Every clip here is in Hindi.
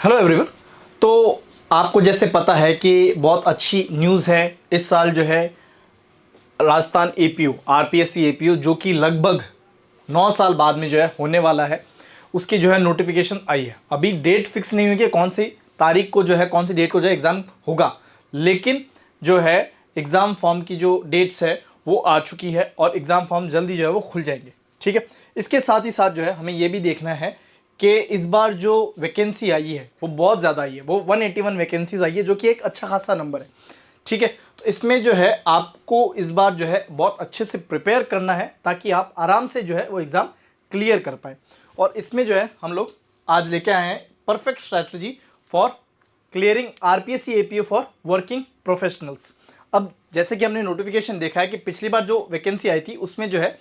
Hello everyone. तो आपको जैसे पता है कि बहुत अच्छी न्यूज़ है, इस साल जो है राजस्थान एपीयू आरपीएससी एपीयू जो कि लगभग 9 साल बाद में जो है होने वाला है, उसकी जो है नोटिफिकेशन आई है। अभी डेट फिक्स नहीं हुई कि कौन सी तारीख को जो है, कौन सी डेट को जो है एग्ज़ाम होगा, लेकिन जो है एग्ज़ाम फॉर्म की जो डेट्स है वो आ चुकी है और एग्ज़ाम फॉर्म जल्दी जो है वो खुल जाएंगे। ठीक है, इसके साथ ही साथ जो है हमें ये भी देखना है कि इस बार जो वैकेंसी आई है वो बहुत ज़्यादा आई है, वो 181 वैकेंसीज आई है, जो कि एक अच्छा खासा नंबर है। ठीक है, तो इसमें जो है आपको इस बार जो है बहुत अच्छे से प्रिपेयर करना है ताकि आप आराम से जो है वो एग्ज़ाम क्लियर कर पाए। और इसमें जो है हम लोग आज लेके आए हैं perfect strategy for clearing RPSC APO for working professionals. अब जैसे कि हमने नोटिफिकेशन देखा है कि पिछली बार जो वैकेंसी आई थी उसमें जो है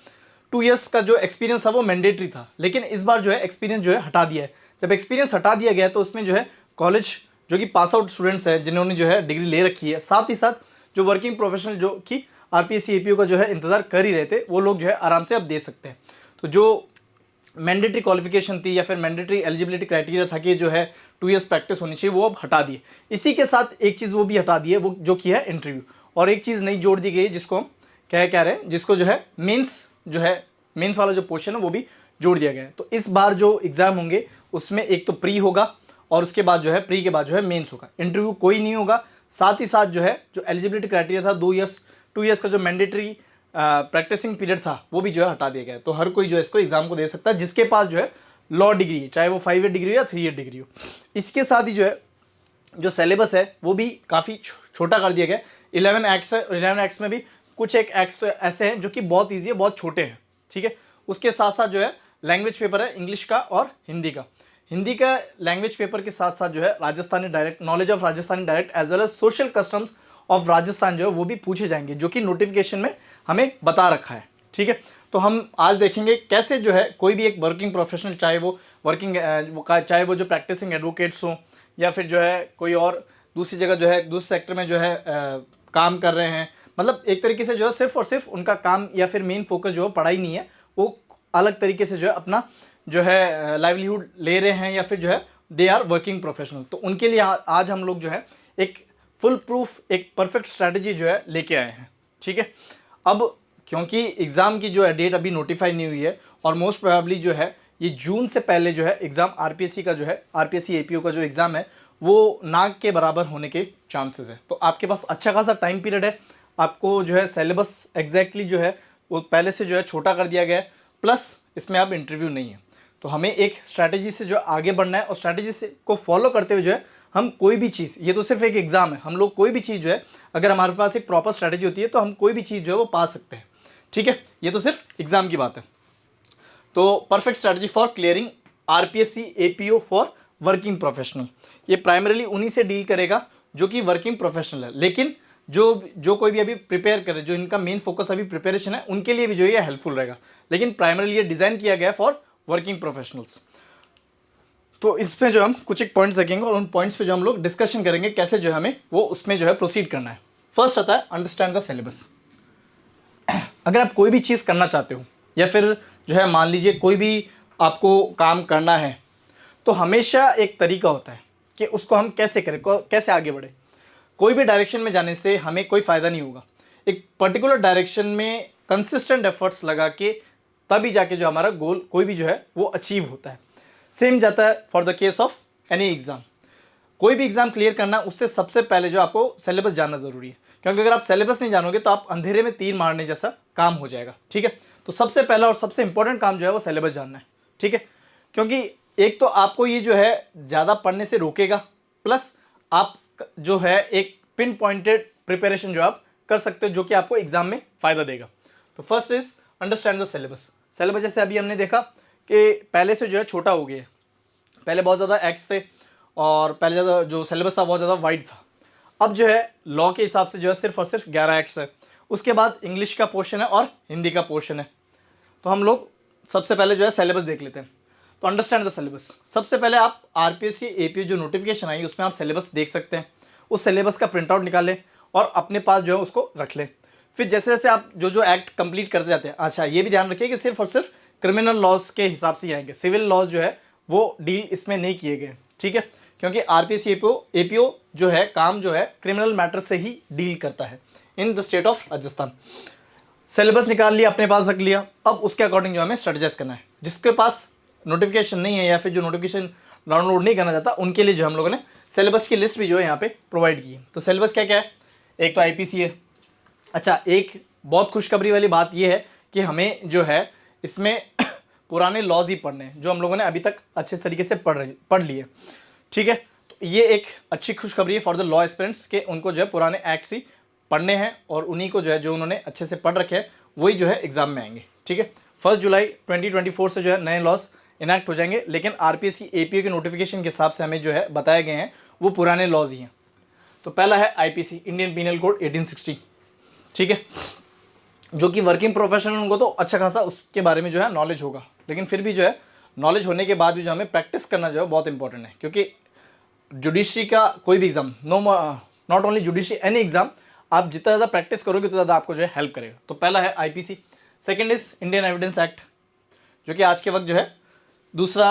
2 इयर्स का जो एक्सपीरियंस था वो मैंडेटरी था, लेकिन इस बार जो है एक्सपीरियंस जो है हटा दिया है। जब एक्सपीरियंस हटा दिया गया तो उसमें जो है कॉलेज जो कि पास आउट स्टूडेंट्स हैं जिन्होंने जो है डिग्री ले रखी है, साथ ही साथ जो वर्किंग प्रोफेशनल जो कि आरपीएससी एपीओ का जो है इंतजार कर ही रहे थे, वो लोग जो है आराम से अब दे सकते हैं। तो जो मैंडेटरी क्वालिफिकेशन थी या फिर मैंडेटरी एलिजिबिलिटी क्राइटेरिया था कि जो है 2 इयर्स प्रैक्टिस होनी चाहिए, वो अब हटा दिए। इसी के साथ एक चीज़ वो भी हटा दी है, वो जो कि है इंटरव्यू, और एक चीज़ नई जोड़ दी गई है जिसको हम क्या कह रहे हैं, जिसको जो है मेंस जो है मेंस वाला जो पोर्शन है वो भी जोड़ दिया गया है। तो इस बार जो एग्ज़ाम होंगे उसमें एक तो प्री होगा और उसके बाद जो है प्री के बाद जो है मेंस होगा, इंटरव्यू कोई नहीं होगा। साथ ही साथ जो है जो एलिजिबिलिटी क्राइटेरिया था 2 इयर्स का जो मैंडेटरी प्रैक्टिसिंग पीरियड था वो भी जो है हटा दिया गया है। तो हर कोई जो है इसको एग्जाम को दे सकता है जिसके पास जो है लॉ डिग्री है, चाहे वो 5 ईयर डिग्री हो या 3 ईयर डिग्री हो। इसके साथ ही जो है जो सिलेबस है वो भी काफ़ी छोटा कर दिया गया। 11 एक्ट्स है, 11 एक्ट्स में भी कुछ एक एक्ट्स तो ऐसे हैं जो कि बहुत ईजी है, बहुत छोटे हैं। ठीक है, उसके साथ साथ जो है लैंग्वेज पेपर है इंग्लिश का और हिंदी का लैंग्वेज पेपर के साथ साथ जो है Rajasthani dialect, knowledge of Rajasthani dialect as well as social customs of Rajasthan जो है वो भी पूछे जाएंगे, जो कि नोटिफिकेशन में हमें बता रखा है। ठीक है, तो हम आज देखेंगे कैसे जो है कोई भी एक वर्किंग प्रोफेशनल, चाहे वो चाहे वो जो प्रैक्टिसिंग एडवोकेट्स हों या फिर जो है कोई और दूसरी जगह जो है दूसरे सेक्टर में जो है काम कर रहे हैं, मतलब एक तरीके से जो है सिर्फ और सिर्फ उनका काम या फिर मेन फोकस जो है पढ़ाई नहीं है, वो अलग तरीके से जो है अपना जो है लाइवलीहुड ले रहे हैं या फिर जो है दे आर वर्किंग प्रोफेशनल। तो उनके लिए आज हम लोग जो है एक फुल प्रूफ, एक परफेक्ट स्ट्रैटेजी जो है लेके आए हैं। ठीक है, अब क्योंकि एग्ज़ाम की जो है डेट अभी नोटिफाई नहीं हुई है और मोस्ट प्रोबेबली जो है ये जून से पहले जो है एग्ज़ाम आरपीएससी का जो है आरपीएससी एपीओ का जो एग्ज़ाम है वो नाग के बराबर होने के चांसेस है। तो आपके पास अच्छा खासा टाइम पीरियड है, आपको जो है सिलेबस एग्जैक्टली जो है वो पहले से जो है छोटा कर दिया गया है, प्लस इसमें अब इंटरव्यू नहीं है। तो हमें एक स्ट्रैटेजी से जो आगे बढ़ना है और स्ट्रैटेजी से को फॉलो करते हुए जो है हम कोई भी चीज़, ये तो सिर्फ एक एग्ज़ाम है, हम लोग कोई भी चीज़ जो है अगर हमारे पास एक प्रॉपर स्ट्रैटेजी होती है तो हम कोई भी चीज़ जो है वो पा सकते हैं। ठीक है, ये तो सिर्फ एग्ज़ाम की बात है। तो perfect strategy for clearing RPSC APO for working professional, ये प्राइमरीली उन्हीं से डील करेगा जो कि वर्किंग प्रोफेशनल है, लेकिन जो कोई भी अभी प्रिपेयर करे, जो इनका मेन फोकस अभी प्रिपरेशन है, उनके लिए भी जो ये हेल्पफुल रहेगा, लेकिन प्राइमरीली ये डिज़ाइन किया गया फॉर वर्किंग प्रोफेशनल्स। तो इसमें जो हम कुछ एक पॉइंट्स देखेंगे और उन पॉइंट्स पे जो हम लोग डिस्कशन करेंगे कैसे जो है हमें वो उसमें जो है प्रोसीड करना है। फर्स्ट आता है अंडरस्टैंड द सिलेबस। अगर आप कोई भी चीज़ करना चाहते हो या फिर जो है मान लीजिए कोई भी आपको काम करना है, तो हमेशा एक तरीका होता है कि उसको हम कैसे करें, कैसे आगे बढ़े। कोई भी डायरेक्शन में जाने से हमें कोई फ़ायदा नहीं होगा, एक पर्टिकुलर डायरेक्शन में कंसिस्टेंट एफर्ट्स लगा के तभी जाके जो हमारा गोल कोई भी जो है वो अचीव होता है। सेम जाता है for the case of any exam. कोई भी एग्ज़ाम क्लियर करना, उससे सबसे पहले जो आपको सिलेबस जानना ज़रूरी है, क्योंकि अगर आप सिलेबस नहीं जानोगे तो आप अंधेरे में तीर मारने जैसा काम हो जाएगा। ठीक है, तो सबसे पहला और सबसे इंपॉर्टेंट काम जो है वो सिलेबस जानना है। ठीक है, क्योंकि एक तो आपको ये जो है ज़्यादा पढ़ने से रोकेगा, प्लस आप जो है एक पिन पॉइंटेड प्रिपरेशन जो आप कर सकते हो जो कि आपको एग्जाम में फ़ायदा देगा। तो first is understand the syllabus. Syllabus जैसे अभी हमने देखा कि पहले से जो है छोटा हो गया है, पहले बहुत ज़्यादा एक्ट्स थे और पहले ज़्यादा जो सिलेबस था बहुत ज़्यादा वाइड था। अब जो है लॉ के हिसाब से जो है सिर्फ और सिर्फ 11 एक्ट्स है, उसके बाद इंग्लिश का पोर्शन है और हिंदी का पोर्शन है। तो हम लोग सबसे पहले जो है सिलेबस देख लेते हैं। तो अंडरस्टैंड द सिलेबस, सबसे पहले आप आरपीएससी एपीओ जो नोटिफिकेशन आई उसमें आप सिलेबस देख सकते हैं, उस सिलेबस का प्रिंट आउट निकालें और अपने पास जो है उसको रख लें। फिर जैसे जैसे आप जो एक्ट कंप्लीट करते जाते हैं, अच्छा ये भी ध्यान रखिए कि सिर्फ और सिर्फ क्रिमिनल लॉज के हिसाब से ही आएंगे, सिविल लॉज जो है वो डील इसमें नहीं किए गए। ठीक है, क्योंकि आरपीएससी एपीओ जो है काम जो है क्रिमिनल मैटर से ही डील करता है in the state of Rajasthan. Syllabus निकाल लिया, अपने पास रख लिया, अब उसके अकॉर्डिंग जो हमें स्ट्रेटजाइज करना है। जिसके पास नोटिफिकेशन नहीं है या फिर जो नोटिफिकेशन डाउनलोड नहीं करना चाहता उनके लिए जो हम लोगों ने सिलेबस की लिस्ट भी जो है यहाँ पे प्रोवाइड की है। तो सिलेबस क्या क्या है, एक तो आईपीसी है। अच्छा, एक बहुत खुशखबरी वाली बात यह है कि हमें जो है इसमें पुराने लॉज ही पढ़ने हैं जो हम लोगों ने अभी तक अच्छे तरीके से पढ़ लिए। ठीक है, तो ये एक अच्छी खुशखबरी है फॉर द लॉ एस्पिरेंट्स के उनको जो है पुराने एक्ट्स ही पढ़ने हैं और उन्हीं को जो है जो उन्होंने अच्छे से पढ़ रखे हैं वही जो है एग्जाम में आएंगे। ठीक है, 1 जुलाई 2024 से जो है नए लॉज इनैक्ट हो जाएंगे, लेकिन आरपीएससी एपीओ के नोटिफिकेशन के हिसाब से हमें जो है बताए गए हैं वो पुराने लॉज ही हैं। तो पहला है आईपीसी, इंडियन पीनल कोड 1860। ठीक है, जो कि वर्किंग प्रोफेशनल उनको तो अच्छा खासा उसके बारे में जो है नॉलेज होगा, लेकिन फिर भी जो है नॉलेज होने के बाद भी जो हमें प्रैक्टिस करना जो है बहुत इंपॉर्टेंट है। क्योंकि जुडिशरी का कोई भी exam, not only judiciary, any exam, आप जितना ज़्यादा प्रैक्टिस करोगे उतना ज़्यादा आपको जो है हेल्प करेगा। तो पहला है IPC. Second is Indian evidence act, जो कि आज के वक्त जो है दूसरा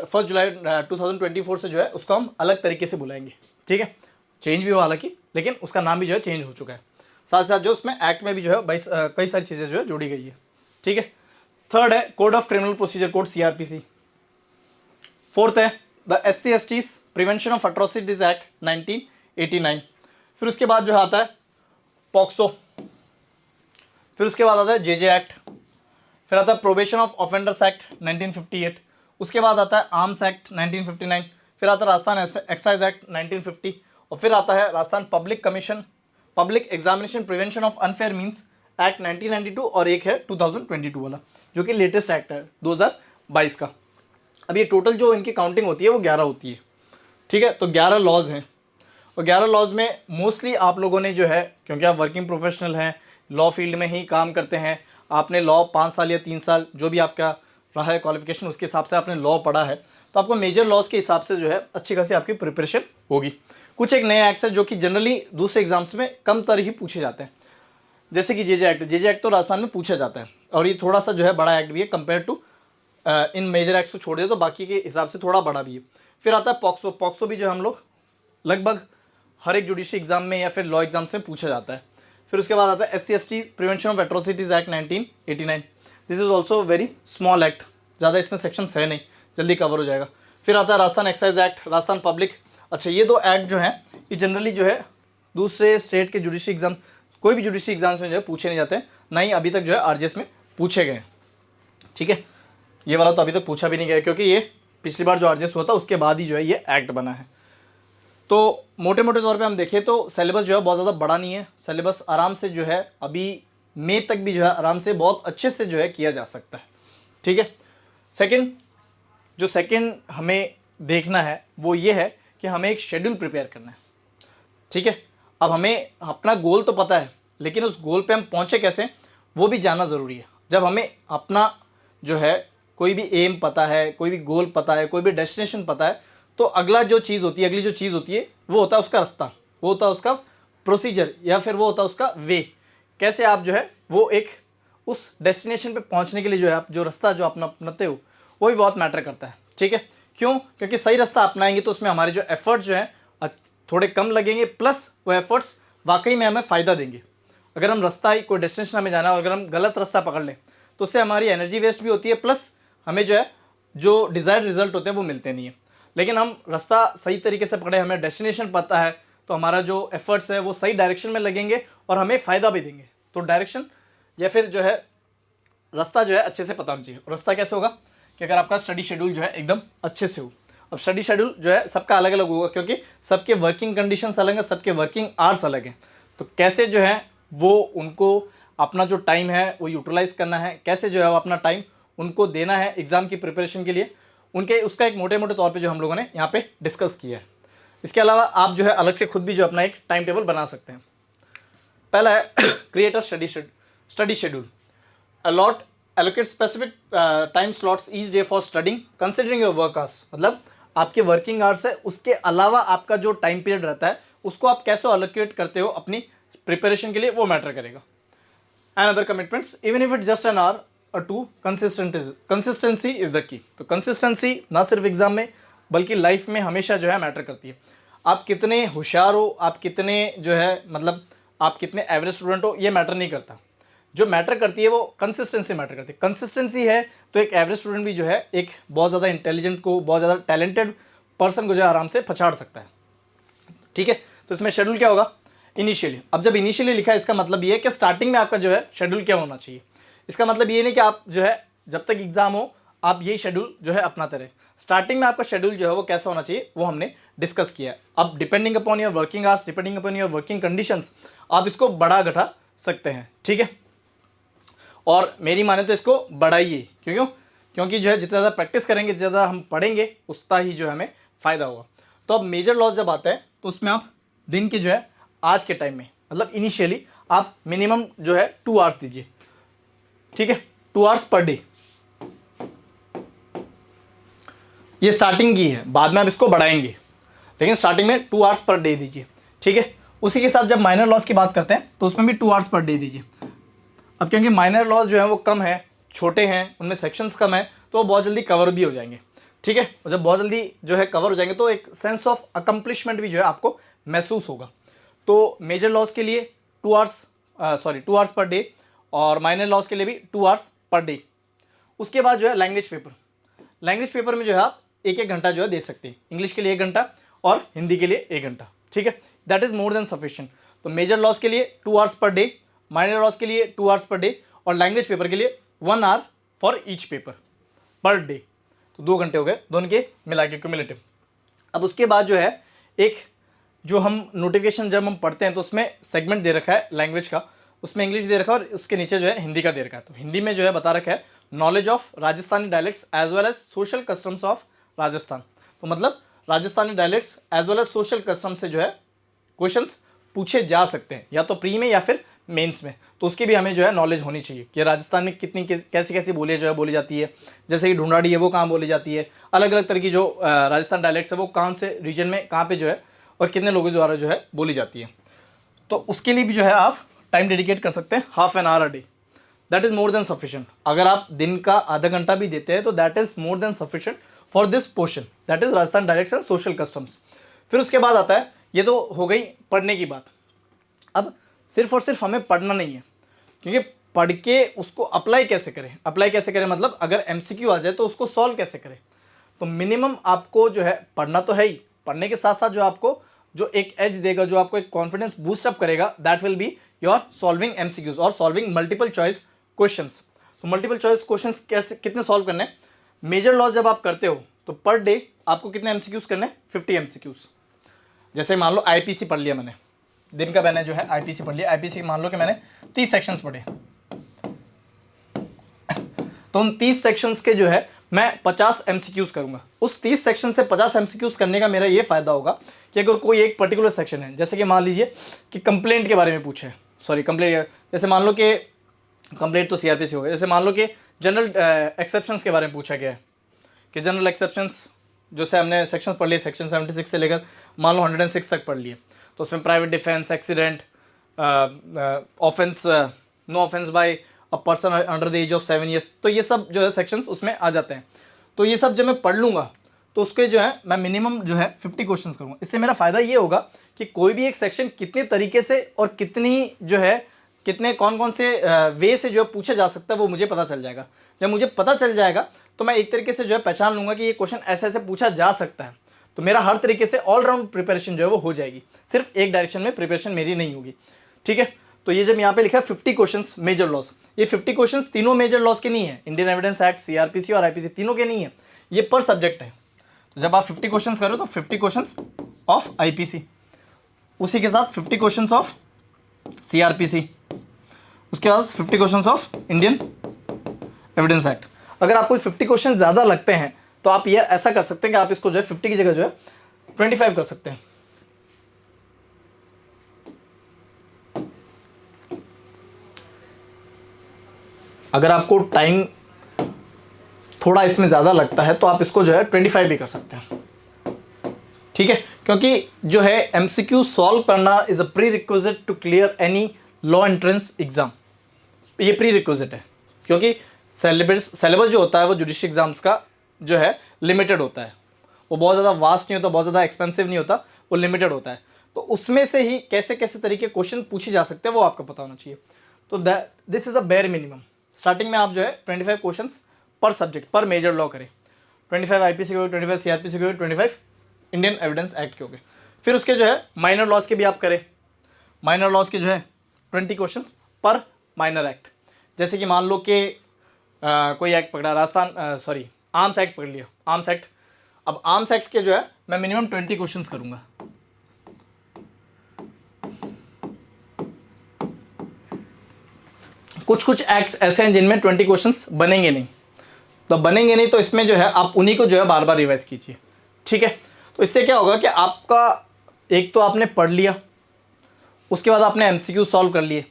1 जुलाई 2024 से जो है उसको हम अलग तरीके से बुलाएंगे। ठीक है, चेंज भी हुआ हालांकि, लेकिन उसका नाम भी जो है चेंज हो चुका है। साथ साथ जो उसमें एक्ट में भी जो है कई सारी चीज़ें जो है जोड़ी गई है। ठीक है, थर्ड है code of criminal procedure code CrPC. Fourth है the SC/STs prevention of atrocities act 1989। फिर उसके बाद जो आता है पॉक्सो, फिर उसके बाद आता है जेजे एक्ट, फिर आता है प्रोबेशन ऑफ ऑफेंडर्स एक्ट 1958, उसके बाद आता है आर्म्स एक्ट 1959, फिर आता है राजस्थान एक्साइज एक्ट 1950, और फिर आता है Rajasthan public examination prevention of unfair means act 1992, और एक है 2022 वाला जो कि लेटेस्ट एक्ट है 2022 का। अब ये टोटल जो इनकी काउंटिंग होती है वो 11 होती है। ठीक है, तो 11 लॉज हैं, और 11 लॉज में मोस्टली आप लोगों ने जो है, क्योंकि आप वर्किंग प्रोफेशनल हैं, लॉ फील्ड में ही काम करते हैं, आपने लॉ 5 साल या 3 साल जो भी आपका रहा है क्वालिफिकेशन उसके हिसाब से आपने लॉ पढ़ा है, तो आपको मेजर लॉज के हिसाब से जो है अच्छी खासी आपकी प्रिपरेशन होगी। कुछ एक नए एक्ट्स है जो कि जनरली दूसरे एग्जाम्स में कम तर ही पूछे जाते हैं, जैसे कि जेजे एक्ट तो राजस्थान में पूछा जाता है, और ये थोड़ा सा जो है बड़ा एक्ट भी है compare to in major acts को छोड़ दे तो बाकी के हिसाब से थोड़ा बड़ा भी है। फिर आता है पॉक्सो भी जो हम लोग लगभग हर एक जुडिशरी एग्जाम में या फिर लॉ एग्जाम्स में पूछा जाता है। फिर उसके बाद आता है SC/ST prevention of atrocities act 1989। This is also very small act, ज़्यादा इसमें सेक्शंस है नहीं, जल्दी कवर हो जाएगा। फिर आता है Rajasthan excise act, Rajasthan public. अच्छा, ये 2 एक्ट जो हैं ये जनरली जो है दूसरे स्टेट के जुडिशरी एग्जाम, कोई भी जुडिशरी एग्जाम्स में जो है पूछे नहीं जाते हैं, ना ही अभी तक जो है RJS में पूछे गए। ठीक है, ये वाला तो अभी तक पूछा भी नहीं गया क्योंकि ये पिछली बार जो RJS हुआ था उसके बाद ही जो है ये एक्ट बना है। तो मोटे मोटे तौर पे हम देखें तो सिलेबस जो है बहुत ज़्यादा बड़ा नहीं है, सिलेबस आराम से जो है अभी मई तक भी जो है आराम से बहुत अच्छे से जो है किया जा सकता है। ठीक है, सेकंड हमें देखना है वो ये है कि हमें एक शेड्यूल प्रिपेयर करना है। ठीक है, अब हमें अपना गोल तो पता है, लेकिन उस गोल पे हम पहुँचे कैसे वो भी जानना ज़रूरी है। जब हमें अपना जो है कोई भी एम पता है, कोई भी गोल पता है, कोई भी डेस्टिनेशन पता है, तो अगली जो चीज़ होती है वो होता है उसका रास्ता, वो होता है उसका प्रोसीजर, या फिर वो होता है उसका वे। कैसे आप जो है वो एक उस डेस्टिनेशन पे पहुंचने के लिए जो है आप जो रास्ता जो अपना अपनाते हो वो भी बहुत मैटर करता है। ठीक है, क्यों? क्योंकि सही रास्ता अपनाएंगे तो उसमें हमारे जो एफर्ट्स जो हैं थोड़े कम लगेंगे, प्लस वो एफर्ट्स वाकई में हमें फ़ायदा देंगे। अगर हम रास्ता ही कोई डेस्टिनेशन हमें जाना है, अगर हम गलत रास्ता पकड़ लें तो उससे हमारी एनर्जी वेस्ट भी होती है, प्लस हमें जो है जो डिज़ायर्ड रिजल्ट होते हैं वो मिलते नहीं है। लेकिन हम रास्ता सही तरीके से पकड़े, हमें डेस्टिनेशन पता है, तो हमारा जो एफर्ट्स है वो सही डायरेक्शन में लगेंगे और हमें फ़ायदा भी देंगे। तो डायरेक्शन या फिर जो है रास्ता जो है अच्छे से पता होना चाहिए। और रास्ता कैसे होगा कि अगर आपका स्टडी शेड्यूल जो है एकदम अच्छे से हो। अब स्टडी शेड्यूल जो है सबका अलग अलग होगा क्योंकि सबके वर्किंग कंडीशंस अलग हैं, सबके वर्किंग आवर्स अलग हैं। तो कैसे जो है वो उनको अपना जो टाइम है वो यूटिलाइज़ करना है, कैसे जो है वो अपना टाइम उनको देना है एग्ज़ाम की प्रिपरेशन के लिए, उनके उसका एक मोटे मोटे तौर पे जो हम लोगों ने यहाँ पे डिस्कस किया है। इसके अलावा आप जो है अलग से खुद भी जो अपना एक टाइम टेबल बना सकते हैं। पहला है create a study schedule, allot allocate specific time slots each day for studying considering your work hours. मतलब आपके वर्किंग आवर्स है उसके अलावा आपका जो टाइम पीरियड रहता है उसको आप कैसे एलोकेट करते हो अपनी प्रिपरेशन के लिए, वो मैटर करेगा। And other commitments even if it just an hour और 2 कंसिस्टेंसी इज द की। तो कंसिस्टेंसी ना सिर्फ एग्जाम में बल्कि लाइफ में हमेशा जो है मैटर करती है। आप कितने होशियार हो, आप कितने जो है मतलब आप कितने एवरेज स्टूडेंट हो, ये मैटर नहीं करता। जो मैटर करती है वो कंसिस्टेंसी मैटर करती है। कंसिस्टेंसी है तो एक एवरेज स्टूडेंट भी जो है एक बहुत ज़्यादा इंटेलिजेंट को, बहुत ज़्यादा टैलेंटेड पर्सन को जो है आराम से पछाड़ सकता है। ठीक है, तो इसमें शेड्यूल क्या होगा, इनिशियली। अब जब इनिशियली लिखा है इसका मतलब ये है कि स्टार्टिंग में आपका जो है शेड्यूल क्या होना चाहिए। इसका मतलब ये नहीं कि आप जो है जब तक एग्जाम हो आप यही शेड्यूल जो है अपनाते रहे। स्टार्टिंग में आपका शेड्यूल जो है वो कैसा होना चाहिए वो हमने डिस्कस किया है। अब depending upon your working hours, depending upon your working conditions, आप इसको बढ़ा घटा सकते हैं। ठीक है, और मेरी माने तो इसको बढ़ाइए। क्यों? क्योंकि जो है जितना ज़्यादा प्रैक्टिस करेंगे, जितना ज़्यादा हम पढ़ेंगे, उतना ही जो है हमें फ़ायदा होगा। तो अब मेजर लॉस जब आता है तो उसमें आप दिन के जो है आज के टाइम में मतलब इनिशियली आप मिनिमम जो है 2 आवर्स दीजिए। ठीक है, 2 आवर्स पर डे, ये स्टार्टिंग की है, बाद में आप इसको बढ़ाएंगे, लेकिन स्टार्टिंग में 2 आवर्स पर डे दीजिए। ठीक है, उसी के साथ जब माइनर लॉस की बात करते हैं तो उसमें भी 2 आवर्स पर डे दीजिए। अब क्योंकि माइनर लॉस जो है वो कम है, छोटे हैं, उनमें सेक्शंस कम है, तो वो बहुत जल्दी कवर भी हो जाएंगे। ठीक है, और जब बहुत जल्दी जो है कवर हो जाएंगे तो एक सेंस ऑफ अकम्पलिशमेंट भी जो है आपको महसूस होगा। तो मेजर लॉस के लिए 2 आवर्स पर डे, और माइनर लॉस के लिए भी 2 आवर्स पर डे। उसके बाद जो है लैंग्वेज पेपर में जो है आप 1-1 घंटा जो है दे सकते हैं। इंग्लिश के लिए 1 घंटा और हिंदी के लिए 1 घंटा। ठीक है, that is more than sufficient. तो मेजर लॉस के लिए 2 hours per day, minor loss के लिए 2 आवर्स पर डे, और लैंग्वेज पेपर के लिए 1 hour for each paper per day. तो 2 घंटे हो गए दोनों के मिला के क्यूमुलेटिव। अब उसके बाद जो है एक जो हम नोटिफिकेशन जब हम पढ़ते हैं तो उसमें सेगमेंट दे रखा है लैंग्वेज का, उसमें इंग्लिश दे रखा है और उसके नीचे जो है हिंदी का दे रखा है। तो हिंदी में जो है बता रखा है knowledge of Rajasthani dialects as well as social customs of Rajasthan. तो मतलब Rajasthani dialects as well as social custom से जो है क्वेश्चंस पूछे जा सकते हैं, या तो प्री में या फिर मेंस में। तो उसकी भी हमें जो है नॉलेज होनी चाहिए कि राजस्थान में कितनी कैसी कैसी बोलियाँ जो है बोली जाती है। जैसे कि ढूंढाड़ी है वो कहाँ बोली जाती है, अलग अलग तरह की जो राजस्थान डायलेक्ट्स है वो कौन से रीजन में कहाँ पे जो है और कितने लोगों द्वारा जो है बोली जाती है। तो उसके लिए भी जो है आप टाइम डेडिकेट कर सकते हैं, half an hour a day. That is more than sufficient. अगर आप दिन का आधा घंटा भी देते हैं तो that is more than sufficient for this portion, that is Rajasthan dialects and social customs. फिर उसके बाद आता है, ये तो हो गई पढ़ने की बात। अब सिर्फ और सिर्फ हमें पढ़ना नहीं है, क्योंकि पढ़ के उसको अप्लाई कैसे करें मतलब अगर एमसीक्यू आ जाए तो उसको सॉल्व कैसे करें। तो मिनिमम आपको जो है पढ़ना तो है ही, पढ़ने के साथ साथ जो आपको जो एक एज देगा, जो आपको एक कॉन्फिडेंस बूस्ट अप करेगा, that will be your solving MCQs और सॉल्विंग मल्टीपल चॉइस क्वेश्चंस। तो मल्टीपल चॉइस क्वेश्चंस कैसे कितने सॉल्व करने हैं। मेजर लॉस जब आप करते हो तो पर डे आपको कितने एमसीक्यूज करने हैं, 50 एमसीक्यूज। जैसे मान लो आईपीसी पढ़ लिया मैंने, दिन का मैंने जो है आईपीसी पढ़ लिया, आईपीसी मान लो कि मैंने 30 सेक्शंस पढ़े, तो उन 30 सेक्शंस के जो है मैं 50 एमसीक्यूज करूंगा। उस 30 सेक्शन से 50 एमसीक्यूज करने का मेरा ये फायदा होगा कि अगर कोई एक पर्टिकुलर सेक्शन है, जैसे कि मान लीजिए कि कंप्लेंट के बारे में पूछे, कंप्लेंट, जैसे मान लो कि कंप्लेंट तो सीआरपीसी हो गया, जैसे मान लो कि जनरल एक्सेप्शंस के बारे में पूछा गया है कि जनरल एक्सेप्शंस जो से हमने सेक्शन पढ़ लिए, सेक्शन 76 से लेकर मान लो 106 तक पढ़ लिए, तो उसमें private defence, accident, offence, no offence by a person under the age of 7 years, तो ये सब जो है सेक्शंस उसमें आ जाते हैं। तो ये सब जब मैं पढ़ लूँगा तो उसके जो है मैं मिनिमम जो है 50 क्वेश्चंस करूँगा। इससे मेरा फ़ायदा ये होगा कि कोई भी एक सेक्शन कितने तरीके से और कितनी जो है कितने कौन कौन से वे से जो पूछा जा सकता है वो मुझे पता चल जाएगा। जब मुझे पता चल जाएगा तो मैं एक तरीके से जो है पहचान लूँगा कि ये क्वेश्चन ऐसे ऐसे पूछा जा सकता है। तो मेरा हर तरीके से ऑल राउंड प्रिपरेशन जो है वो हो जाएगी, सिर्फ एक डायरेक्शन में प्रिपरेशन मेरी नहीं होगी। ठीक है, तो ये जब यहाँ पे लिखा है 50 क्वेश्चंस मेजर लॉस, ये 50 क्वेश्चंस तीनों मेजर लॉस के नहीं है, इंडियन एविडेंस एक्ट, सीआरपीसी और आईपीसी तीनों के नहीं है, ये पर सब्जेक्ट है। तो जब आप 50 क्वेश्चंस करो तो 50 क्वेश्चंस ऑफ आईपीसी, उसी के साथ 50 क्वेश्चंस ऑफ सीआरपीसी, उसके बाद 50 questions of Indian evidence act. अगर आपको 50 क्वेश्चन ज़्यादा लगते हैं तो आप ये ऐसा कर सकते हैं कि आप इसको जो है 50 की जगह जो है 25 कर सकते हैं। अगर आपको टाइम थोड़ा इसमें ज़्यादा लगता है तो आप इसको जो है 25 भी कर सकते हैं। ठीक है, क्योंकि जो है एमसीक्यू सॉल्व करना is a prerequisite to clear any law entrance exam. ये प्री रिक्विजिट है, क्योंकि सिलेबस जो होता है वो जुडिशरी एग्जाम्स का जो है लिमिटेड होता है, वो बहुत ज़्यादा वास्ट नहीं होता, बहुत ज़्यादा एक्सपेंसिव नहीं होता, वो लिमिटेड होता है। तो उसमें से ही कैसे कैसे तरीके क्वेश्चन पूछे जा सकते हैं वो आपको पता होना चाहिए। तो this is a bare minimum. Starting में आप जो है 25 क्वेश्चन पर सब्जेक्ट पर मेजर लॉ करें। 25 आईपीसी के हो गए, 25 सीआरपीसी के हो गए, 25 इंडियन एविडेंस एक्ट के हो गए। फिर उसके जो है माइनर लॉज के भी आप करें। माइनर लॉज के जो है 20 क्वेश्चन पर माइनर एक्ट। जैसे कि मान लो कि कोई एक्ट पकड़ा, राजस्थान सॉरी आर्म्स एक्ट पकड़ लिया, आर्म्स एक्ट। अब आर्म्स एक्ट के जो है मैं मिनिमम 20 क्वेश्चंस करूंगा। कुछ कुछ एक्ट्स ऐसे हैं जिनमें 20 क्वेश्चंस बनेंगे नहीं, तो बनेंगे नहीं तो इसमें जो है आप उन्हीं को जो है बार बार रिवाइज कीजिए। ठीक है, तो इससे क्या होगा कि आपका एक तो आपने पढ़ लिया, उसके बाद आपने एमसीक्यू सॉल्व कर लिए,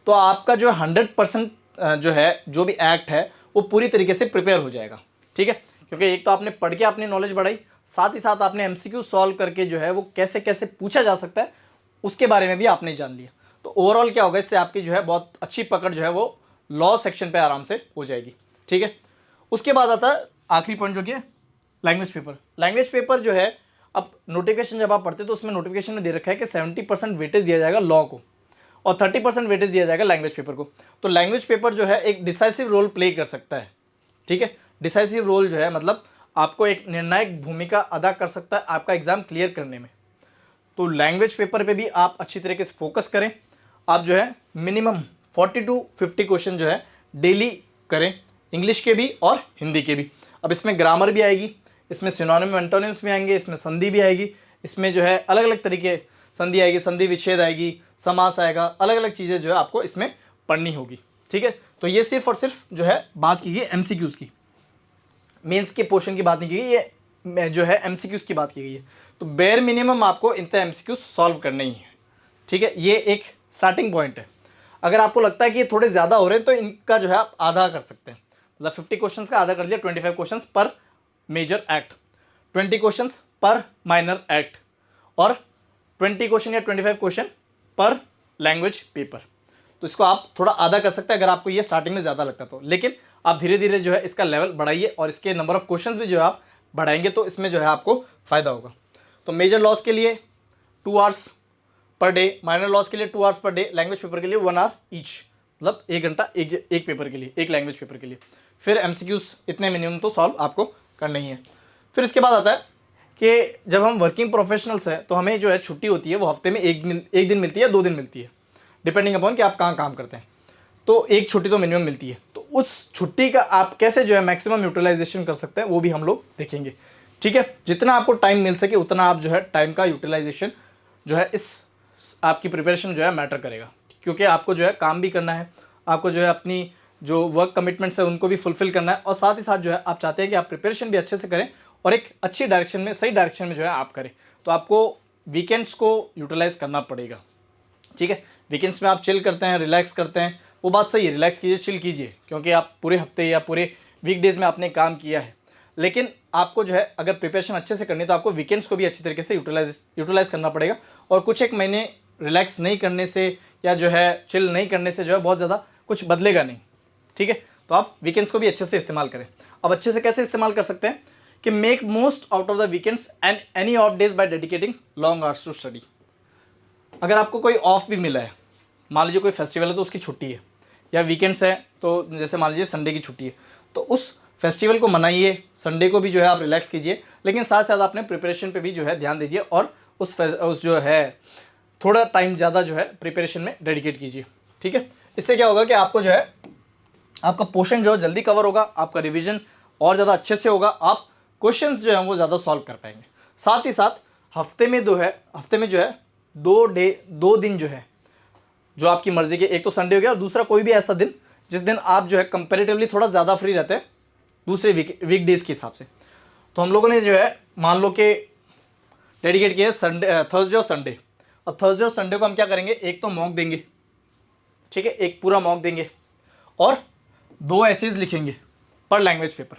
तो आपका जो 100% जो है जो भी एक्ट है वो पूरी तरीके से प्रिपेयर हो जाएगा। ठीक है, क्योंकि एक तो आपने पढ़ के अपनी नॉलेज बढ़ाई, साथ ही साथ आपने एमसीक्यू सॉल्व करके जो है वो कैसे कैसे पूछा जा सकता है उसके बारे में भी आपने जान लिया। तो ओवरऑल क्या होगा, इससे आपकी जो है बहुत अच्छी पकड़ जो है वो लॉ सेक्शन पे आराम से हो जाएगी। ठीक है, उसके बाद आता है आखिरी पॉइंट जो कि लैंग्वेज पेपर। लैंग्वेज पेपर जो है, अब नोटिफिकेशन जब आप पढ़ते हैं तो उसमें नोटिफिकेशन में दे रखा है कि 70% वेटेज दिया जाएगा लॉ को और 30% वेटेज दिया जाएगा लैंग्वेज पेपर को। तो लैंग्वेज पेपर जो है एक डिसाइसिव रोल प्ले कर सकता है। ठीक है, डिसाइसिव रोल जो है मतलब आपको एक निर्णायक भूमिका अदा कर सकता है आपका एग्जाम क्लियर करने में। तो लैंग्वेज पेपर पे भी आप अच्छी तरीके से फोकस करें। आप जो है मिनिमम 40 to 50 क्वेश्चन जो है डेली करें, इंग्लिश के भी और हिंदी के भी। अब इसमें ग्रामर भी आएगी, इसमें सिनोनिम एंटोनिम्स भी आएंगे, इसमें संधि भी आएगी, इसमें जो है अलग अलग तरीके संधि आएगी, संधि विच्छेद आएगी, समास आएगा, अलग अलग चीज़ें जो है आपको इसमें पढ़नी होगी। ठीक है, तो ये सिर्फ और सिर्फ जो है बात की गई एमसीक्यूज़ की, मेंस के पोर्शन की बात नहीं की गई, ये जो है एमसीक्यूज़ की बात की गई है। तो बेयर मिनिमम आपको इतने एमसीक्यूज सॉल्व करने ही है। ठीक है, ये एक स्टार्टिंग पॉइंट है। अगर आपको लगता है कि ये थोड़े ज़्यादा हो रहे हैं तो इनका जो है आप आधा कर सकते हैं, मतलब 50 क्वेश्चंस का आधा कर लिया, 25 क्वेश्चंस पर मेजर एक्ट, 20 क्वेश्चंस पर माइनर एक्ट और 20 क्वेश्चन या 25 क्वेश्चन पर लैंग्वेज पेपर। तो इसको आप थोड़ा आधा कर सकते हैं अगर आपको ये स्टार्टिंग में ज़्यादा लगता तो, लेकिन आप धीरे धीरे जो है इसका लेवल बढ़ाइए और इसके नंबर ऑफ क्वेश्चन भी जो है आप बढ़ाएंगे तो इसमें जो है आपको फ़ायदा होगा। तो मेजर लॉस के लिए 2 hours per day, minor loss के लिए 2 hours per day, language paper के लिए 1 आवर ईच, मतलब 1 घंटा एक पेपर के लिए, एक लैंग्वेज पेपर के लिए। फिर एमसीक्यूज इतने मिनिमम तो सॉल्व आपको करना ही है। फिर इसके बाद आता है कि जब हम वर्किंग प्रोफेशनल्स हैं तो हमें जो है छुट्टी होती है वो हफ्ते में एक दिन मिलती है, 2 दिन मिलती है, डिपेंडिंग अपॉन कि आप कहाँ काम करते हैं। तो एक छुट्टी तो मिनिमम मिलती है, तो उस छुट्टी का आप कैसे जो है मैक्सिमम यूटिलाइजेशन कर सकते हैं वो भी हम लोग देखेंगे। ठीक है, जितना आपको टाइम मिल सके उतना आप जो है टाइम का यूटिलाइजेशन जो है इस आपकी प्रिपरेशन जो है मैटर करेगा, क्योंकि आपको जो है काम भी करना है, आपको जो है अपनी जो वर्क कमिटमेंट्स है उनको भी फुलफिल करना है, और साथ ही साथ जो है आप चाहते हैं कि आप प्रिपरेशन भी अच्छे से करें और एक अच्छी डायरेक्शन में, सही डायरेक्शन में जो है आप करें। तो आपको वीकेंड्स को यूटिलाइज करना पड़ेगा। ठीक है, वीकेंड्स में आप चिल करते हैं, रिलैक्स करते हैं, वो बात सही है, रिलैक्स कीजिए, चिल कीजिए, क्योंकि आप पूरे हफ्ते या पूरे वीकडेज में आपने काम किया है। लेकिन आपको जो है अगर प्रिपरेशन अच्छे से करनी है तो आपको वीकेंड्स को भी अच्छी तरीके से यूटिलाइज करना पड़ेगा, और कुछ एक महीने रिलैक्स नहीं करने से या जो है चिल नहीं करने से जो है बहुत ज़्यादा कुछ बदलेगा नहीं। ठीक है, तो आप वीकेंड्स को भी अच्छे से इस्तेमाल करें। अब अच्छे से कैसे इस्तेमाल कर सकते हैं कि make most out of the weekends and any of days by dedicating long hours to study. अगर आपको कोई ऑफ भी मिला है, मान लीजिए कोई फेस्टिवल है तो उसकी छुट्टी है, या वीकेंड्स है तो जैसे मान लीजिए संडे की छुट्टी है, तो उस फेस्टिवल को मनाइए, संडे को भी जो है आप रिलैक्स कीजिए, लेकिन साथ साथ अपने प्रिपरेशन पे भी जो है ध्यान दीजिए और उस जो है थोड़ा टाइम ज़्यादा जो है प्रिपरेशन में डेडिकेट कीजिए। ठीक है, इससे क्या होगा कि आपको जो है आपका पोर्शन जो है जल्दी कवर होगा, आपका रिवीजन और ज़्यादा अच्छे से होगा, आप क्वेश्चंस जो हैं वो ज़्यादा सॉल्व कर पाएंगे। साथ ही साथ हफ्ते में जो है 2 दिन जो है जो आपकी मर्जी के, एक तो संडे हो गया और दूसरा कोई भी ऐसा दिन जिस दिन आप जो है कंपेरेटिवली थोड़ा ज़्यादा फ्री रहते हैं दूसरे वीकडेज के हिसाब से। तो हम लोगों ने जो है मान लो कि डेडिकेट किया संडे, थर्सडे और संडे। और थर्सडे और संडे को हम क्या करेंगे, एक तो मॉक देंगे, ठीक है, एक पूरा मॉक देंगे और 2 एसेज लिखेंगे पर लैंग्वेज पेपर।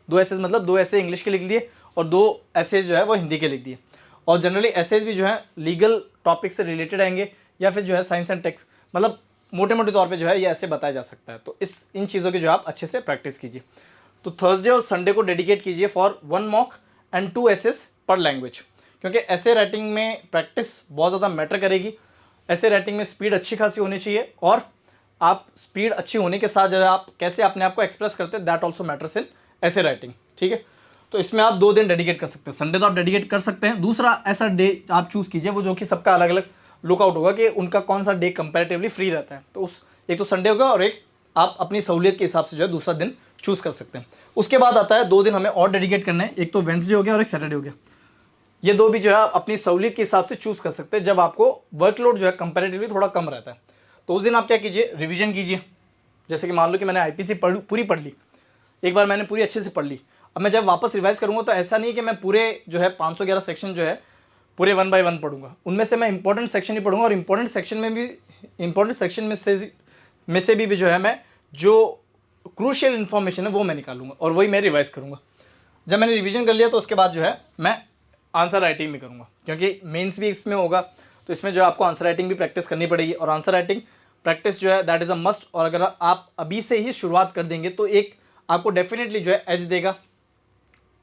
2 एसेज मतलब 2 ऐसे इंग्लिश के लिख दिए और 2 एसेज जो है वो हिंदी के लिख दिए। और जनरली एसेज भी जो है लीगल टॉपिक से रिलेटेड आएंगे या फिर जो है साइंस एंड टेक्स, मतलब मोटे मोटे तौर पे जो है ये ऐसे बताया जा सकता है। तो इन चीज़ों की जो आप अच्छे से प्रैक्टिस कीजिए। तो थर्सडे और संडे को डेडिकेट कीजिए फॉर 1 मॉक एंड 2 एसेस पर लैंग्वेज, क्योंकि ऐसे राइटिंग में प्रैक्टिस बहुत ज़्यादा मैटर करेगी। ऐसे राइटिंग में स्पीड अच्छी खासी होनी चाहिए, और आप स्पीड अच्छी होने के साथ जो है आप कैसे अपने आप को एक्सप्रेस करते हैं, दैट ऑल्सो मैटर्स इन ऐसे राइटिंग। ठीक है, तो इसमें आप 2 दिन डेडिकेट कर सकते हैं। संडे तो आप डेडिकेट कर सकते हैं, दूसरा ऐसा डे आप चूज़ कीजिए वो जो कि सबका अलग अलग लुकआउट होगा कि उनका कौन सा डे कंपैरेटिवली फ्री रहता है। तो उस एक तो संडे होगा, और एक आप अपनी सहूलियत के हिसाब से जो है दूसरा दिन चूज़ कर सकते हैं। उसके बाद आता है 2 दिन हमें और डेडिकेट करना है, एक तो वेंसडे हो गया और एक सैटरडे हो गया। ये 2 भी जो है आप अपनी सहूलियत के हिसाब से चूज़ कर सकते हैं, जब आपको वर्कलोड जो है कंपैरेटिवली थोड़ा कम रहता है। तो उस दिन आप क्या कीजिए, रिवीजन कीजिए। जैसे कि मान लो कि मैंने आईपीसी पूरी पढ़ ली, एक बार मैंने पूरी अच्छे से पढ़ ली। अब मैं जब वापस रिवाइज करूँगा तो ऐसा नहीं कि मैं पूरे जो है 511 सेक्शन जो है पूरे 1 बाय 1 पढ़ूंगा, उनमें से मैं इंपॉर्टेंट सेक्शन ही पढ़ूंगा, और इंपॉर्टेंट सेक्शन में से भी जो है मैं जो क्रूशियल इन्फॉर्मेशन है वो मैं निकालूंगा, और वही मैं रिवाइज करूंगा। जब मैंने रिवीजन कर लिया तो उसके बाद जो है मैं आंसर राइटिंग भी करूंगा, क्योंकि मेंस भी इसमें होगा, तो इसमें जो आपको आंसर राइटिंग भी प्रैक्टिस करनी पड़ेगी। और आंसर राइटिंग प्रैक्टिस जो है दैट इज़ अ मस्ट, और अगर आप अभी से ही शुरुआत कर देंगे तो एक आपको डेफिनेटली जो है एज देगा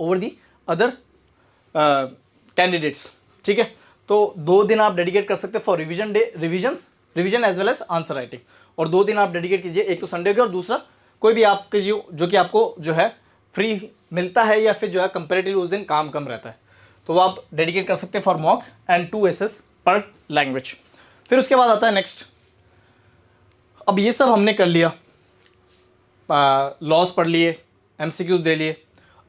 ओवर दी अदर कैंडिडेट्स। ठीक है, तो 2 दिन आप डेडिकेट कर सकते हैं for revision as well as answer writing, और 2 दिन आप डेडिकेट कीजिए, एक तो संडे को और दूसरा कोई भी आपके जो कि आपको जो है फ्री मिलता है, या फिर जो है कंपेरेटिवली उस दिन काम कम रहता है, तो वो आप डेडिकेट कर सकते हैं फॉर मॉक एंड 2 एसेस पर लैंग्वेज। फिर उसके बाद आता है नेक्स्ट, अब ये सब हमने कर लिया, लॉस पढ़ लिए, एमसीक्यूज दे लिए।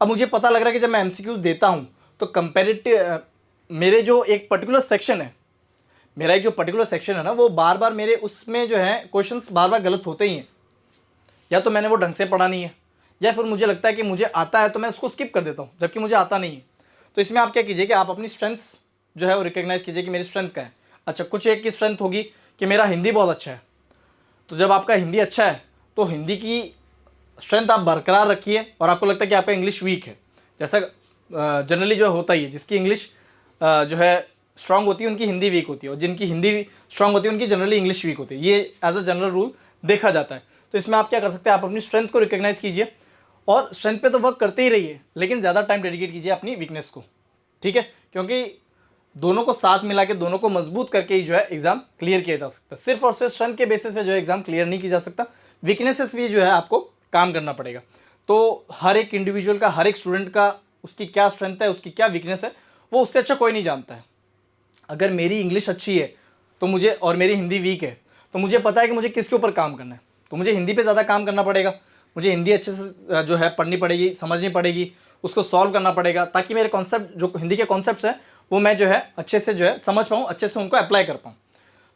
अब मुझे पता लग रहा है कि जब मैं एमसीक्यूज देता हूँ तो कंपेरेटिव मेरे जो एक पर्टिकुलर सेक्शन है, मेरा एक जो पर्टिकुलर सेक्शन है ना, वो बार बार मेरे उसमें जो है क्वेश्चंस बार बार गलत होते ही हैं, या तो मैंने वो ढंग से पढ़ा नहीं है, या फिर मुझे लगता है कि मुझे आता है तो मैं उसको स्किप कर देता हूँ जबकि मुझे आता नहीं है। तो इसमें आप क्या कीजिए कि आप अपनी स्ट्रेंथ्स जो है वो रिकग्नाइज कीजिए कि मेरी स्ट्रेंथ क्या है। अच्छा, कुछ एक की स्ट्रेंथ होगी कि मेरा हिंदी बहुत अच्छा है, तो जब आपका हिंदी अच्छा है तो हिंदी की स्ट्रेंथ आप बरकरार रखिए, और आपको लगता है कि आपका इंग्लिश वीक है, जैसा जनरली जो होता ही है, जिसकी इंग्लिश जो है स्ट्रांग होती है उनकी हिंदी वीक होती है, और जिनकी हिंदी स्ट्रांग होती है उनकी जनरली इंग्लिश वीक होती है, ये एज अ जनरल रूल देखा जाता है। तो इसमें आप क्या कर सकते हैं, आप अपनी स्ट्रेंथ को रिकग्नाइज कीजिए, और स्ट्रेंथ पे तो वर्क करते ही रहिए, लेकिन ज़्यादा टाइम डेडिकेट कीजिए अपनी वीकनेस को। ठीक है, क्योंकि दोनों को साथ मिला के, दोनों को मजबूत करके ही जो है एग्जाम क्लियर किया जा सकता है। सिर्फ और सिर्फ स्ट्रेंथ के बेसिस पे जो है एग्जाम क्लियर नहीं किया जा सकता, वीकनेसेस भी जो है आपको काम करना पड़ेगा। तो हर एक इंडिविजुअल का, हर एक स्टूडेंट का, उसकी क्या स्ट्रेंथ है, उसकी क्या वीकनेस है, वो उससे अच्छा कोई नहीं जानता है। अगर मेरी इंग्लिश अच्छी है तो मुझे, और मेरी हिंदी वीक है, तो मुझे पता है कि मुझे किसके ऊपर काम करना है, तो मुझे हिंदी पे ज़्यादा काम करना पड़ेगा। मुझे हिंदी अच्छे से जो है पढ़नी पड़ेगी, समझनी पड़ेगी, उसको सॉल्व करना पड़ेगा, ताकि मेरे कॉन्सेप्ट जो हिंदी के कॉन्सेप्ट्स हैं वो मैं जो है अच्छे से जो है समझ पाऊँ, अच्छे से उनको अप्लाई कर पाऊँ।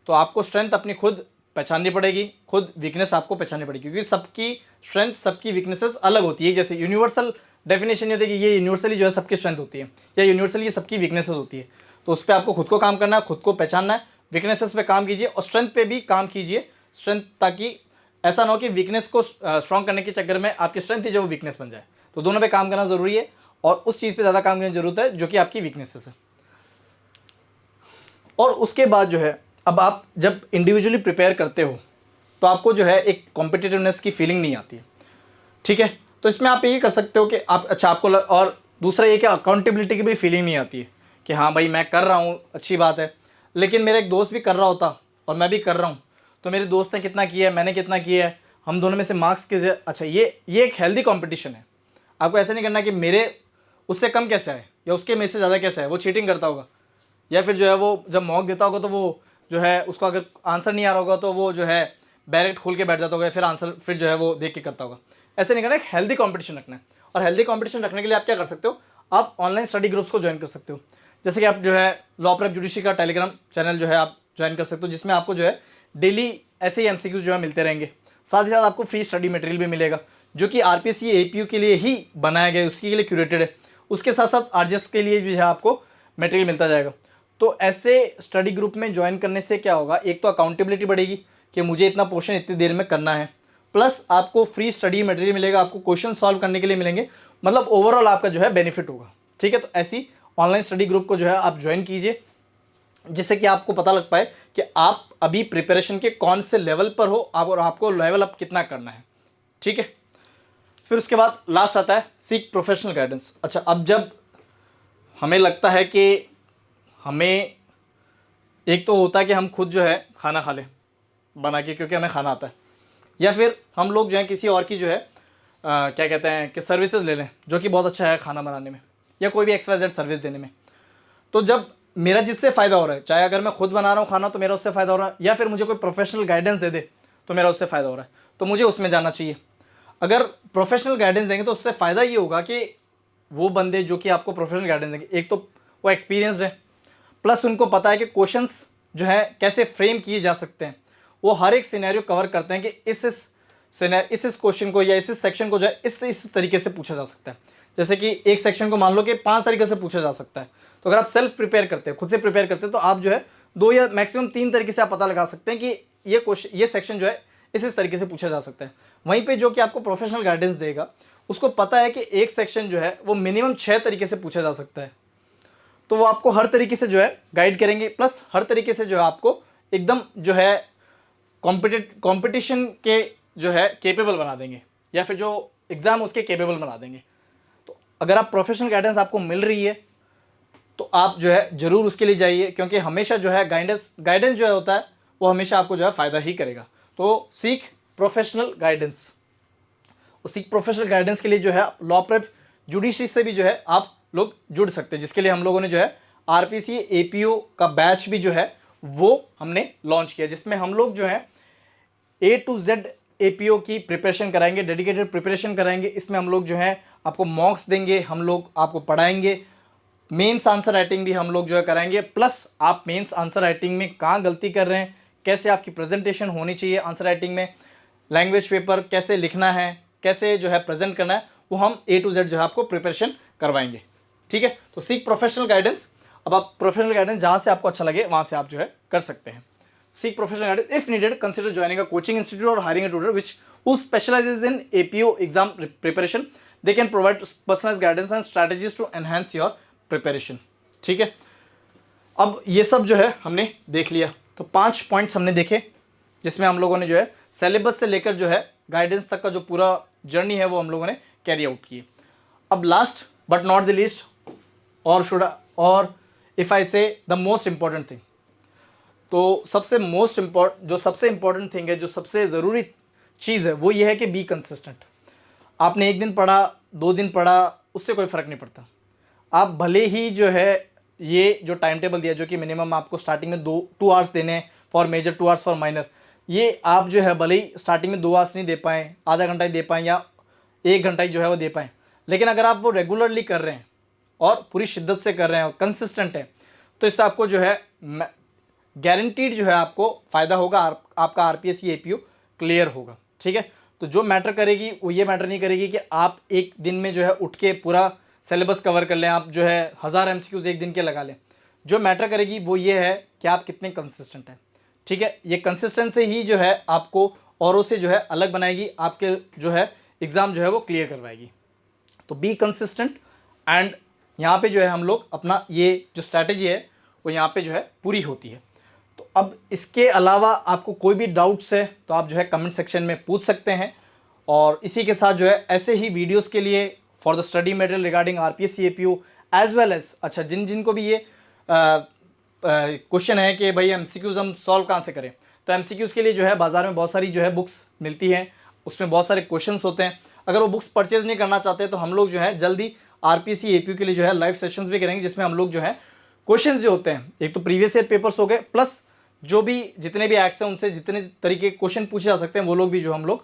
तो आपको स्ट्रेंथ अपनी खुद पहचाननी पड़ेगी, खुद वीकनेस आपको पहचाननी पड़ेगी, क्योंकि सबकी स्ट्रेंथ, सबकी वीकनेसेस अलग होती है। जैसे यूनिवर्सल डेफिनेशन ये होती है कि ये यूनिवर्सली जो है सबकी स्ट्रेंथ होती है, या यूनिवर्सली ये सबकी वीकनेसेस होती है। तो उस पर आपको खुद को काम करना है, खुद को पहचानना है, वीकनेसेस पे काम कीजिए और स्ट्रेंथ पे भी काम कीजिए। स्ट्रेंथ, ताकि ऐसा ना हो कि वीकनेस को स्ट्रॉन्ग करने के चक्कर में आपकी स्ट्रेंथ ही जो वो वीकनेस बन जाए। तो दोनों पे काम करना ज़रूरी है, और उस चीज़ पे ज़्यादा काम करने की जरूरत है जो कि आपकी वीकनेसेस है। और उसके बाद जो है, अब आप जब इंडिविजुअली प्रिपेयर करते हो तो आपको जो है एक कॉम्पिटिटिवनेस की फीलिंग नहीं आती है। ठीक है, तो इसमें आप ये कर सकते हो कि आप, अच्छा आपको और दूसरा ये कि अकाउंटेबिलिटी की भी फीलिंग नहीं आती है कि हाँ भाई मैं कर रहा हूँ, अच्छी बात है, लेकिन मेरा एक दोस्त भी कर रहा होता और मैं भी कर रहा हूँ, तो मेरे दोस्त ने कितना किया है, मैंने कितना किया है, हम दोनों में से मार्क्स के, अच्छा ये एक हेल्दी कॉम्पिटिशन है। आपको ऐसा नहीं करना कि मेरे उससे कम कैसे आए या उसके में से ज़्यादा कैसे है, वो चीटिंग करता होगा, या फिर जो है वो जब मॉक देता होगा तो वो जो है उसको अगर आंसर नहीं आ रहा होगा तो वो जो है डायरेक्ट खोल के बैठ जाता होगा, फिर आंसर फिर जो है वो देख के करता होगा। ऐसे नहीं करना, एक हेल्दी कंपटीशन रखना है। और हेल्दी कंपटीशन रखने के लिए आप क्या कर सकते हो, आप ऑनलाइन स्टडी ग्रुप्स को ज्वाइन कर सकते हो। जैसे कि आप जो है लॉ प्रेप जुडिशरी का टेलीग्राम चैनल जो है आप ज्वाइन कर सकते हो, जिसमें आपको जो है डेली ऐसे ही एमसीक्यूज जो है मिलते रहेंगे। साथ ही साथ आपको फ्री स्टडी मटेरियल भी मिलेगा, जो कि आरपीएससी एपीयू के लिए ही बनाया गया है, उसके लिए क्यूरेटेड है। उसके साथ साथ आरजेएस के लिए भी है आपको मटेरियल मिलता जाएगा। तो ऐसे स्टडी ग्रुप में ज्वाइन करने से क्या होगा, एक तो अकाउंटेबिलिटी बढ़ेगी कि मुझे इतना पोर्शन इतनी देर में करना है, प्लस आपको फ्री स्टडी मटेरियल मिलेगा, आपको क्वेश्चन सॉल्व करने के लिए मिलेंगे, मतलब ओवरऑल आपका जो है बेनिफिट होगा। ठीक है, तो ऐसी ऑनलाइन स्टडी ग्रुप को जो है आप ज्वाइन कीजिए, जिससे कि आपको पता लग पाए कि आप अभी प्रिपरेशन के कौन से लेवल पर हो आप, और आपको लेवल अप कितना करना है। ठीक है, फिर उसके बाद लास्ट आता है सीक प्रोफेशनल गाइडेंस। अच्छा, अब जब हमें लगता है कि हमें एक तो होता है कि हम खुद जो है खाना खा लें बना के, क्योंकि हमें खाना आता है, या फिर हम लोग जो है किसी और की जो है क्या कहते हैं कि सर्विसेज ले लें, जो कि बहुत अच्छा है खाना बनाने में या कोई भी XYZ सर्विस देने में। तो जब मेरा जिससे फ़ायदा हो रहा है, चाहे अगर मैं खुद बना रहा हूँ खाना तो मेरा उससे फ़ायदा हो रहा है, या फिर मुझे कोई प्रोफेशनल गाइडेंस दे दे तो मेरा उससे फ़ायदा हो रहा है, तो मुझे उसमें जाना चाहिए। अगर प्रोफेशनल गाइडेंस देंगे तो उससे फ़ायदा ये होगा कि वो बंदे जो कि आपको प्रोफेशनल गाइडेंस देंगे, एक तो वो एक्सपीरियंसड है, प्लस उनको पता है कि क्वेश्चंस जो है कैसे फ्रेम किए जा सकते हैं। वो हर एक सिनेरियो कवर करते हैं कि इस क्वेश्चन को या इस सेक्शन को जो है इस तरीके से पूछा जा सकता है। जैसे कि एक सेक्शन को मान लो कि 5 तरीके से पूछा जा सकता है, तो अगर आप सेल्फ प्रिपेयर करते हैं, खुद से प्रिपेयर करते हैं, तो आप जो है 2 या मैक्सिमम 3 तरीके से आप पता लगा सकते हैं कि ये सेक्शन जो है इस तरीके से पूछा जा सकता है। वहीं पे जो कि आपको प्रोफेशनल गाइडेंस देगा, उसको पता है कि एक सेक्शन जो है वो मिनिमम 6 तरीके से पूछा जा सकता है, तो वो आपको हर तरीके से जो है गाइड करेंगे, प्लस हर तरीके से जो है आपको एकदम जो है कंपटीशन के जो है केपेबल बना देंगे, या फिर जो एग्ज़ाम उसके केपेबल बना देंगे। तो अगर आप प्रोफेशनल गाइडेंस आपको मिल रही है तो आप जो है ज़रूर उसके लिए जाइए, क्योंकि हमेशा जो है गाइडेंस जो है होता है वो हमेशा आपको जो है फ़ायदा ही करेगा। तो सीख प्रोफेशनल गाइडेंस, सीख प्रोफेशनल गाइडेंस के लिए जो है लॉ प्रेप जुडिशरी से भी जो है आप लोग जुड़ सकते हैं, जिसके लिए हम लोगों ने जो है RPC APO का बैच भी जो है वो हमने लॉन्च किया, जिसमें हम लोग जो है A to Z APO की प्रिपरेशन कराएंगे, डेडिकेटेड प्रिपरेशन कराएंगे। इसमें हम लोग जो है आपको मॉक्स देंगे, हम लोग आपको पढ़ाएंगे, मेंस आंसर राइटिंग भी हम लोग जो है कराएंगे, प्लस आप मेंस आंसर राइटिंग में कहाँ गलती कर रहे हैं, कैसे आपकी प्रेजेंटेशन होनी चाहिए आंसर राइटिंग में, लैंग्वेज पेपर कैसे लिखना है, कैसे जो है प्रेजेंट करना है, वो हम A to Z जो है आपको प्रिपरेशन करवाएंगे। ठीक है, तो सीख प्रोफेशनल गाइडेंस। अब आप प्रोफेशनल गाइडेंस जहाँ से आपको अच्छा लगे वहाँ से आप जो है कर सकते हैं। Seek professional guidance. If needed, consider joining a coaching institute or hiring a tutor who specializes in APO exam preparation. They can provide personalized guidance and strategies to enhance your preparation. ठीक है, अब ये सब जो है हमने देख लिया, तो 5 पॉइंट्स हमने देखे, जिसमें हम लोगों ने जो है सिलेबस से लेकर जो है गाइडेंस तक का जो पूरा जर्नी है वो हम लोगों ने कैरी आउट की। अब last but not the least, और इफ आई से द मोस्ट इंपॉर्टेंट थिंग, तो सबसे इम्पॉर्टेंट थिंग है, जो सबसे ज़रूरी चीज़ है, वो ये है कि बी कंसिस्टेंट। आपने एक दिन पढ़ा, 2 दिन पढ़ा, उससे कोई फ़र्क नहीं पड़ता। आप भले ही जो है ये जो टाइम टेबल दिया, जो कि मिनिमम आपको स्टार्टिंग में 2 आवर्स देने हैं for major, 2 hours for minor, ये आप जो है भले ही स्टार्टिंग में 2 आवर्स नहीं दे पाएँ, आधा घंटा ही दे पाएँ या 1 घंटा ही जो है वो दे पाएँ, लेकिन अगर आप वो रेगुलरली कर रहे हैं और पूरी शिद्दत से कर रहे हैं और कंसिस्टेंट है, तो इससे आपको जो है गारंटीड जो है आपको फ़ायदा होगा, आपका RPSC APO क्लियर होगा। ठीक है, तो जो मैटर करेगी वो ये मैटर नहीं करेगी कि आप एक दिन में जो है उठ के पूरा सिलेबस कवर कर लें, आप जो है 1000 MCQs एक दिन के लगा लें। जो मैटर करेगी वो ये है कि आप कितने कंसिस्टेंट हैं। ठीक है, ये कंसिस्टेंसी ही जो है आपको औरों से जो है अलग बनाएगी, आपके जो है एग्ज़ाम जो है वो क्लियर करवाएगी। तो बी कंसिस्टेंट, एंड यहाँ पे जो है हम लोग अपना ये जो स्ट्रैटेजी है वो यहाँ पे जो है पूरी होती है। तो अब इसके अलावा आपको कोई भी डाउट्स है तो आप जो है कमेंट सेक्शन में पूछ सकते हैं, और इसी के साथ जो है ऐसे ही वीडियोस के लिए for the study material regarding RPSC APO as well as, अच्छा जिनको भी ये क्वेश्चन है कि भाई MCQs हम सॉल्व कहाँ से करें, तो MCQs के लिए जो है बाज़ार में बहुत सारी जो है बुक्स मिलती हैं, उसमें बहुत सारे क्वेश्चंस होते हैं। अगर वो बुक्स परचेज नहीं करना चाहते तो हम लोग जो है जल्दी RPSC APO के लिए जो है लाइव सेशंस भी करेंगे, जिसमें हम लोग जो है क्वेश्चंस जो होते हैं, एक तो प्रीवियस ईयर पेपर्स हो गए, प्लस जो भी जितने भी एक्ट्स हैं उनसे जितने तरीके के क्वेश्चन पूछे जा सकते हैं वो लोग भी जो हम लोग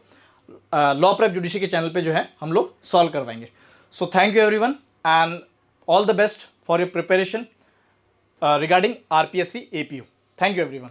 लॉ प्रेप जुडिशरी के चैनल पे जो है हम लोग सॉल्व करवाएंगे। So thank you everyone and all the best for your preparation regarding RPSC APO। Thank you everyone.